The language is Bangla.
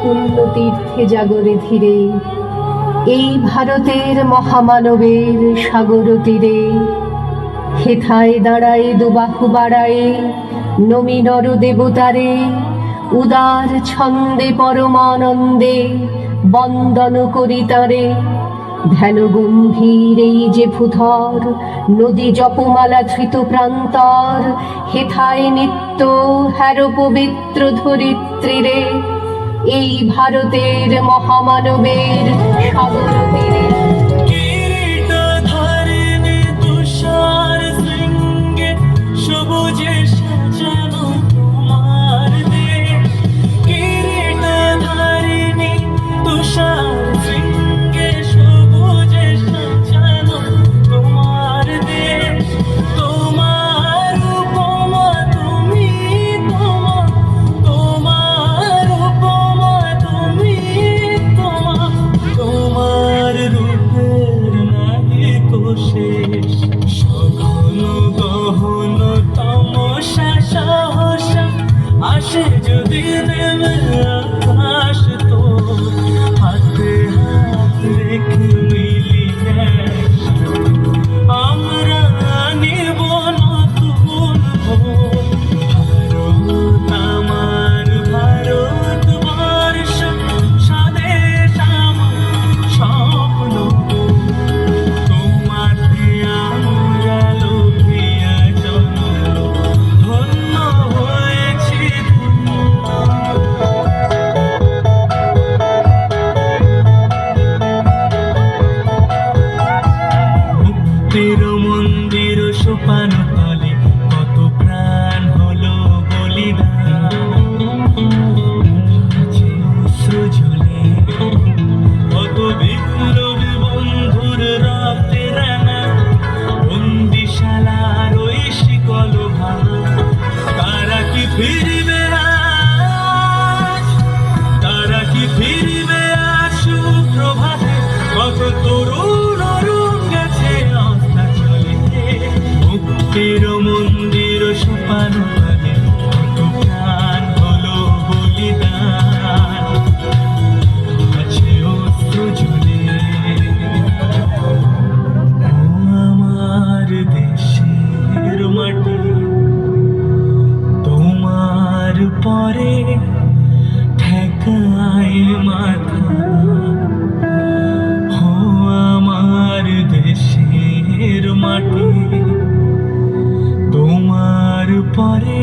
পুণ্য তীর্থে জাগরে ধীরে, এই ভারতের মহামানবের সাগর তীরে। হেথায় দাঁড়ায় দুবাহু বাড়ায়ে নমি নর দেবতারে, উদার ছন্দে পরমানন্দে বন্দন করি তারে। ধ্যান গম্ভীর এই যে ভূধর, নদী জপমালা ধৃত প্রান্তর, হেথায় নিত্য হ্যারো পবিত্র ধরিত্রীরে, এই ভারতের মহামানবের সাগর তীরে। আসে যদি নেমে আকাশ তো হাতে হাত রেখে মিলি আমরা নিব নতুন ভারত আমার ভারতবর্ষ, স্বদেশ আমার স্বপ্ন। তোমাতে আমরা লোভিয়া জন্ম, ধন্য হয়েছি। মুক্তির মন্দির সোপান তলে কত প্রাণ হলো বলিদান, অশ্রু ঝরে কত বিপ্লবী বন্ধুর রক্তে রাঙা, বন্দিশালার ওই শিকল ভাঙা। তারা কি ফিরবে আজ, তারা কি ফিরবে আজ সুপ্রভাতে? কত তরুণ অরুণ গেছে অস্তা চলে, মুক্তির মন্দির সোপান তলে কত প্রাণ হলো বলিদান, আছে অশ্রু ঝরে। আমার দেশের মাটি তোমার পরে ঠেকায় মাথা, ও আমার দেশের মাটি তোমার পরে